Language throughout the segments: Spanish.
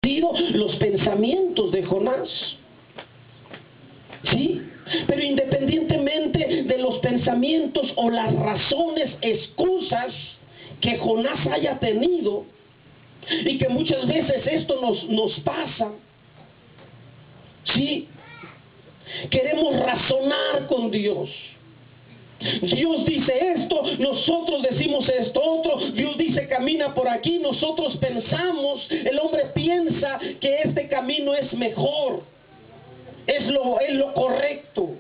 los pensamientos de Jonás. ¿Sí? Pero independientemente de los pensamientos o las razones, excusas que Jonás haya tenido, y que muchas veces esto nos pasa, ¿sí? Queremos razonar con Dios. Dios dice esto, nosotros decimos esto otro. Dios dice camina por aquí, nosotros pensamos, el hombre piensa que este camino es mejor, es lo correcto.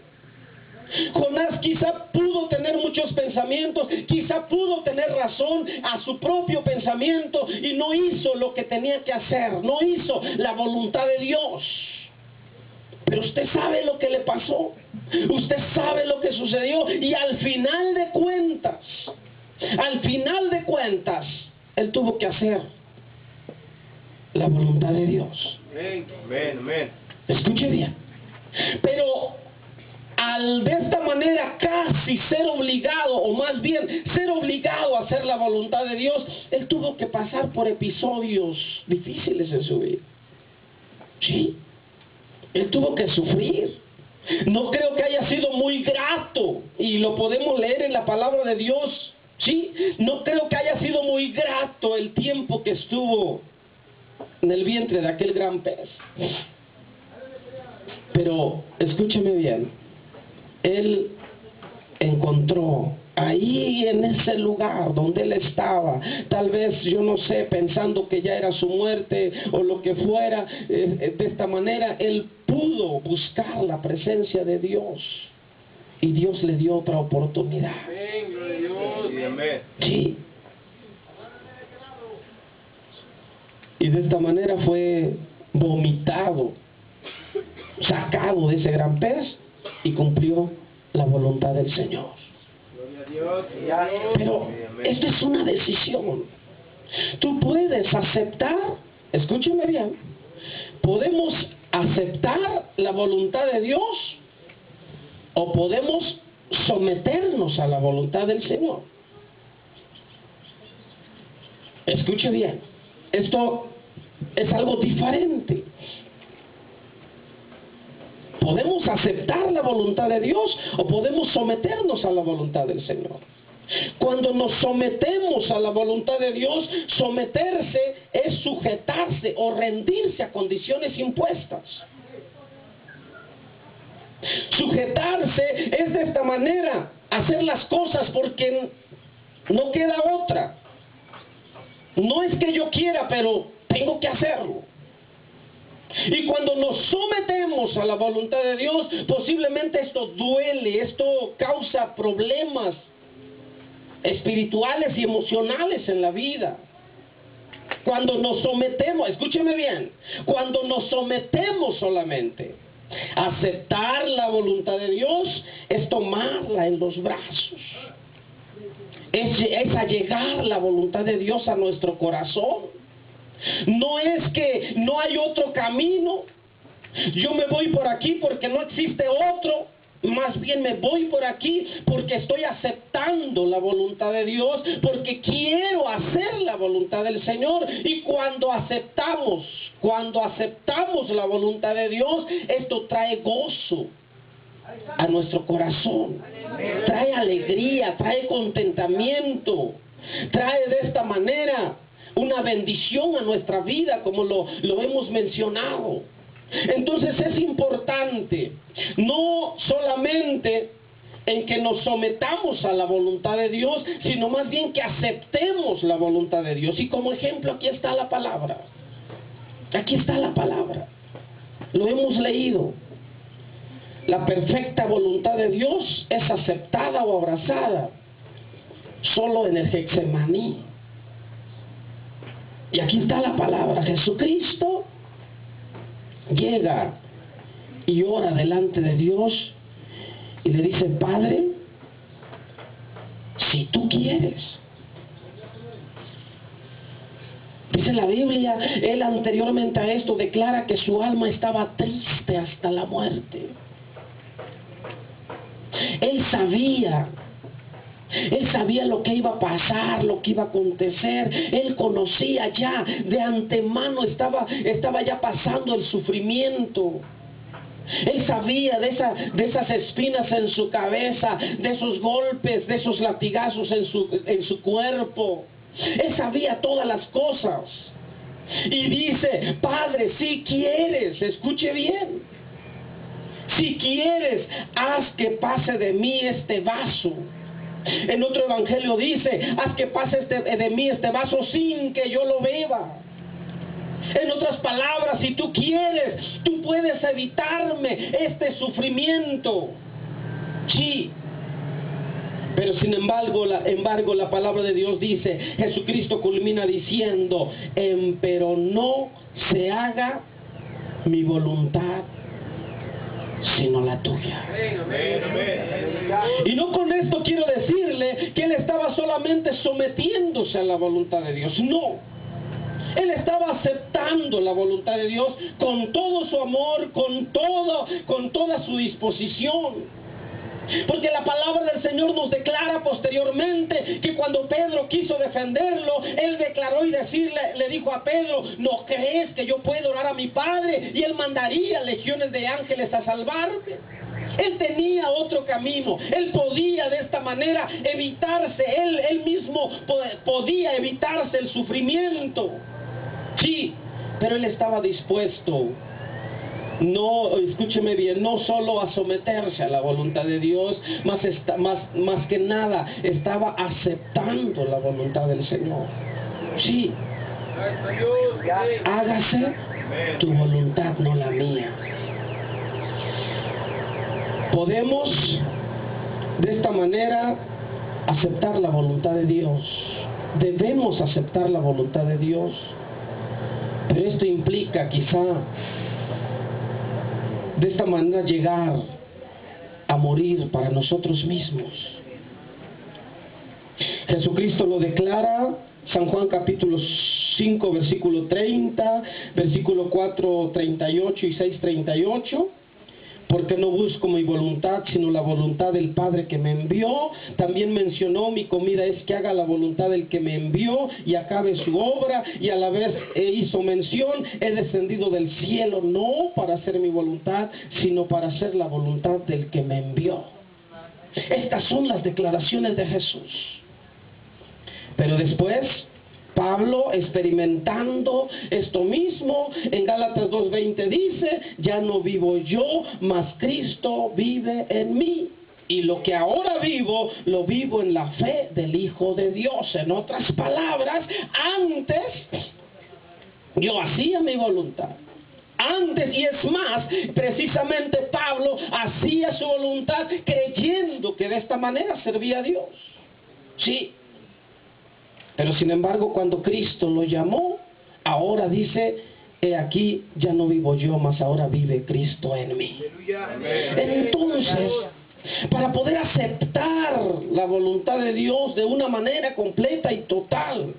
Jonás quizá pudo tener muchos pensamientos, quizá pudo tener razón a su propio pensamiento, y no hizo lo que tenía que hacer, no hizo la voluntad de Dios. Pero usted sabe lo que le pasó, usted sabe lo que sucedió, y al final de cuentas, él tuvo que hacer la voluntad de Dios. Amén. Escuche bien. Pero al de esta manera casi ser obligado, o más bien ser obligado a hacer la voluntad de Dios, él tuvo que pasar por episodios difíciles en su vida. Sí. Él tuvo que sufrir. No creo que haya sido muy grato, y lo podemos leer en la palabra de Dios. Sí, no creo que haya sido muy grato el tiempo que estuvo en el vientre de aquel gran pez. Pero escúcheme bien, él encontró ahí en ese lugar donde él estaba, tal vez, yo no sé, pensando que ya era su muerte o lo que fuera, de esta manera él pudo buscar la presencia de Dios, y Dios le dio otra oportunidad. Sí. Y de esta manera fue vomitado, sacado de ese gran pez, y cumplió la voluntad del Señor. Pero esto es una decisión. Tú puedes aceptar, escúcheme bien, podemos aceptar la voluntad de Dios, o podemos someternos a la voluntad del Señor. Escuche bien, esto es algo diferente. Podemos aceptar la voluntad de Dios, o podemos someternos a la voluntad del Señor. Cuando nos sometemos a la voluntad de Dios, someterse es sujetarse o rendirse a condiciones impuestas. Sujetarse es de esta manera, hacer las cosas porque no queda otra. No es que yo quiera, pero tengo que hacerlo. Y cuando nos sometemos a la voluntad de Dios, posiblemente esto duele, esto causa problemas espirituales y emocionales en la vida. Cuando nos sometemos, escúcheme bien, cuando nos sometemos solamente, aceptar la voluntad de Dios es tomarla en los brazos, es allegar la voluntad de Dios a nuestro corazón. No es que no hay otro camino, yo me voy por aquí porque no existe otro, más bien me voy por aquí porque estoy aceptando la voluntad de Dios, porque quiero hacer la voluntad del Señor. Y cuando aceptamos la voluntad de Dios, esto trae gozo a nuestro corazón, trae alegría, trae contentamiento, trae de esta manera una bendición a nuestra vida, como lo hemos mencionado. Entonces es importante no solamente en que nos sometamos a la voluntad de Dios, sino más bien que aceptemos la voluntad de Dios. Y como ejemplo, aquí está la palabra. Aquí está la palabra. Lo hemos leído. La perfecta voluntad de Dios es aceptada o abrazada solo en el Getsemaní. Y aquí está la palabra. Jesucristo llega y ora delante de Dios y le dice: Padre, si tú quieres. Dice la Biblia, él anteriormente a esto declara que su alma estaba triste hasta la muerte. Él sabía Él sabía lo que iba a pasar, lo que iba a acontecer. Él conocía ya de antemano, estaba ya pasando el sufrimiento. Él sabía de esas espinas en su cabeza, de esos golpes, de esos latigazos en su cuerpo. Él sabía todas las cosas. Y dice: Padre, si quieres, escuche bien, si quieres, haz que pase de mí este vaso. En otro evangelio dice: haz que pase de mí este vaso sin que yo lo beba. En otras palabras, si tú quieres, tú puedes evitarme este sufrimiento. Sí. Pero sin embargo, la palabra de Dios dice, Jesucristo culmina diciendo: pero no se haga mi voluntad, sino la tuya. Y no con esto quiero decirle que Él estaba solamente sometiéndose a la voluntad de Dios. No. Él estaba aceptando la voluntad de Dios con todo su amor, con toda su disposición. Porque la palabra del Señor nos declara posteriormente que cuando Pedro quiso defenderlo, él declaró y le dijo a Pedro: ¿no crees que yo puedo orar a mi Padre y Él mandaría legiones de ángeles a salvarme? Él tenía otro camino. Él podía de esta manera evitarse, él mismo podía evitarse el sufrimiento. Sí, pero él estaba dispuesto, no, escúcheme bien, no solo a someterse a la voluntad de Dios, más que nada estaba aceptando la voluntad del Señor. Sí, hágase tu voluntad, no la mía. Podemos de esta manera aceptar la voluntad de Dios. Debemos aceptar la voluntad de Dios. Pero esto implica quizá de esta manera llegar a morir para nosotros mismos. Jesucristo lo declara, San Juan capítulo 5 versículo 30, versículo 4, 38 y 6, 38. Porque no busco mi voluntad, sino la voluntad del Padre que me envió. También mencionó: mi comida es que haga la voluntad del que me envió y acabe su obra. Y a la vez hizo mención: he descendido del cielo no para hacer mi voluntad, sino para hacer la voluntad del que me envió. Estas son las declaraciones de Jesús. Pero después, Pablo, experimentando esto mismo, en Gálatas 2:20 dice: ya no vivo yo, mas Cristo vive en mí. Y lo que ahora vivo, lo vivo en la fe del Hijo de Dios. En otras palabras, antes yo hacía mi voluntad. Antes, y es más, precisamente Pablo hacía su voluntad creyendo que de esta manera servía a Dios. Sí. Pero sin embargo, cuando Cristo lo llamó, ahora dice: he aquí, ya no vivo yo, mas ahora vive Cristo en mí. Entonces, para poder aceptar la voluntad de Dios de una manera completa y total,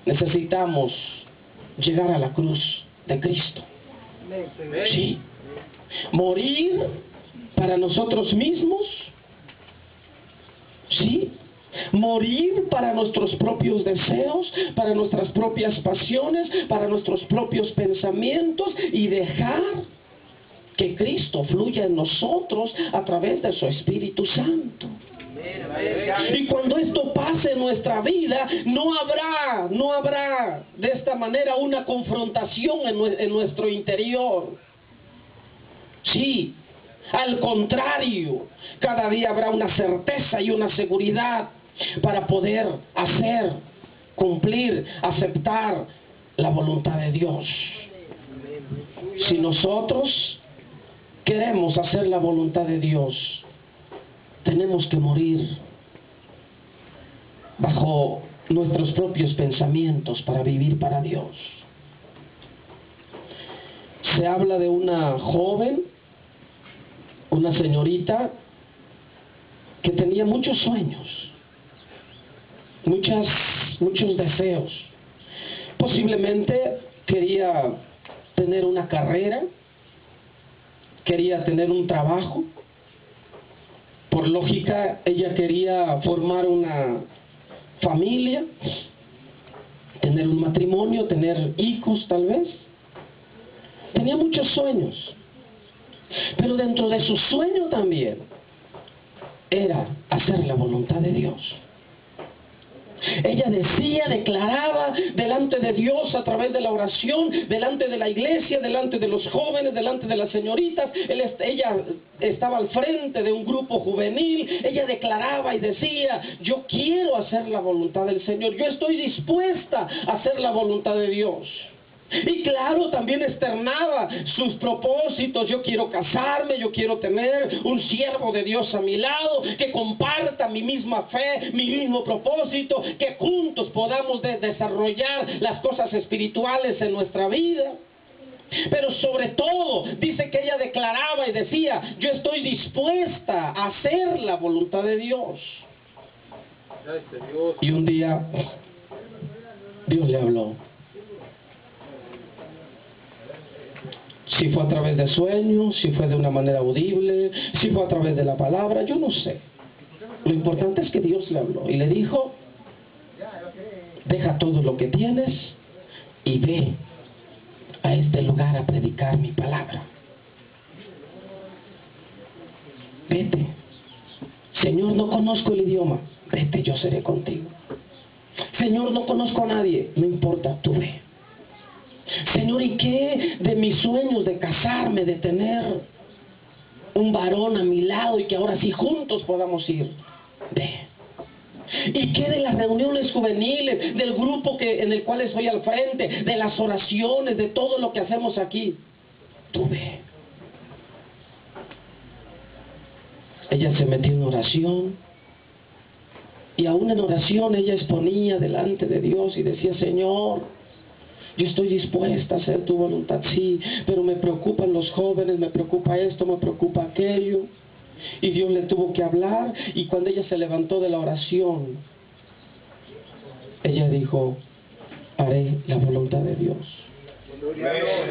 necesitamos llegar a la cruz de Cristo. Sí. Morir para nosotros mismos. Sí. Morir para nuestros propios deseos, para nuestras propias pasiones, para nuestros propios pensamientos, y dejar que Cristo fluya en nosotros a través de su Espíritu Santo. Y cuando esto pase en nuestra vida, no habrá de esta manera una confrontación en nuestro interior. Sí, al contrario, cada día habrá una certeza y una seguridad para poder hacer, cumplir, aceptar la voluntad de Dios. Si nosotros queremos hacer la voluntad de Dios, tenemos que morir bajo nuestros propios pensamientos para vivir para Dios. Se habla de una joven, una señorita que tenía muchos sueños, muchos deseos. Posiblemente quería tener una carrera, quería tener un trabajo, Por lógica, ella quería formar una familia, tener un matrimonio, tener hijos tal vez. Tenía muchos sueños, pero dentro de su sueño también era hacer la voluntad de Dios. Ella decía, declaraba delante de Dios a través de la oración, delante de la iglesia, delante de los jóvenes, delante de las señoritas. Ella estaba al frente de un grupo juvenil. Ella declaraba y decía, yo quiero hacer la voluntad del Señor, yo estoy dispuesta a hacer la voluntad de Dios. Y claro, también externaba sus propósitos. Yo quiero casarme, yo quiero tener un siervo de Dios a mi lado, que comparta mi misma fe, mi mismo propósito, que juntos podamos desarrollar las cosas espirituales en nuestra vida. Pero sobre todo, dice que ella declaraba y decía, yo estoy dispuesta a hacer la voluntad de Dios. Y un día, Dios le habló. Si fue a través de sueños, si fue de una manera audible, si fue a través de la palabra, yo no sé. Lo importante es que Dios le habló y le dijo, deja todo lo que tienes y ve a este lugar a predicar mi palabra. Vete. Señor, no conozco el idioma. Vete, yo seré contigo. Señor, no conozco a nadie. No importa, tú ve. Señor, ¿y qué de mis sueños de casarme, de tener un varón a mi lado y que ahora sí juntos podamos ir? Ve. ¿Y qué de las reuniones juveniles, del grupo en el cual estoy al frente, de las oraciones, de todo lo que hacemos aquí? Tú ve. Ella se metió en oración y aún en oración ella exponía delante de Dios y decía, Señor, yo estoy dispuesta a hacer tu voluntad, sí, pero me preocupan los jóvenes, me preocupa esto, me preocupa aquello. Y Dios le tuvo que hablar, y cuando ella se levantó de la oración, ella dijo, haré la voluntad de Dios.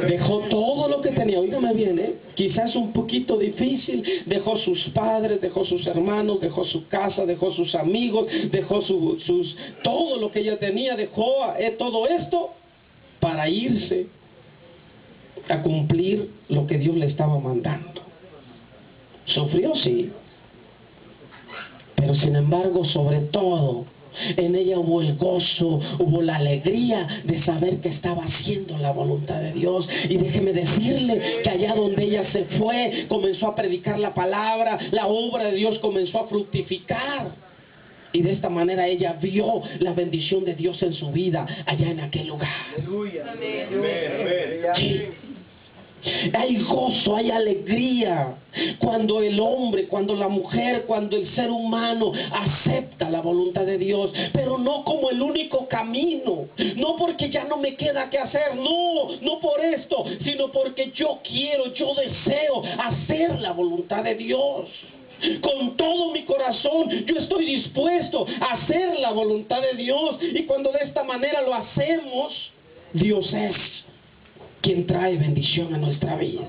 Dejó todo lo que tenía, oígame bien, quizás un poquito difícil, dejó sus padres, dejó sus hermanos, dejó su casa, dejó sus amigos, dejó todo lo que ella tenía, dejó todo esto para irse a cumplir lo que Dios le estaba mandando. Sufrió, sí, pero sin embargo, sobre todo, en ella hubo el gozo, hubo la alegría de saber que estaba haciendo la voluntad de Dios. Y déjeme decirle que allá donde ella se fue, comenzó a predicar la palabra, la obra de Dios comenzó a fructificar. Y de esta manera ella vio la bendición de Dios en su vida allá en aquel lugar. Aleluya. Sí. Hay gozo, hay alegría cuando el hombre, cuando la mujer, cuando el ser humano acepta la voluntad de Dios, pero no como el único camino, no porque ya no me queda que hacer, no por esto, sino porque yo quiero, yo deseo hacer la voluntad de Dios. Con todo mi corazón yo estoy dispuesto a hacer la voluntad de Dios, y cuando de esta manera lo hacemos, Dios es quien trae bendición a nuestra vida.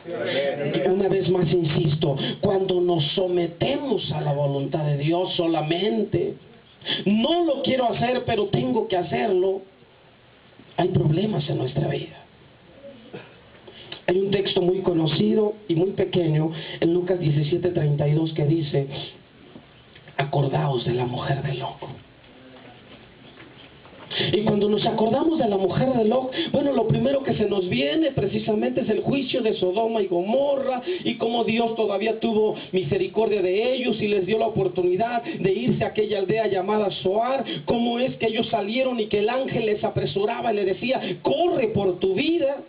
Y una vez más insisto, cuando nos sometemos a la voluntad de Dios solamente, no lo quiero hacer pero tengo que hacerlo, hay problemas en nuestra vida. Hay un texto muy conocido y muy pequeño en Lucas 17:32 que dice, acordaos de la mujer de Lot. Y cuando nos acordamos de la mujer de Lot, bueno, lo primero que se nos viene precisamente es el juicio de Sodoma y Gomorra, y cómo Dios todavía tuvo misericordia de ellos y les dio la oportunidad de irse a aquella aldea llamada Zoar. Cómo es que ellos salieron y que el ángel les apresuraba y le decía, corre por tu vida.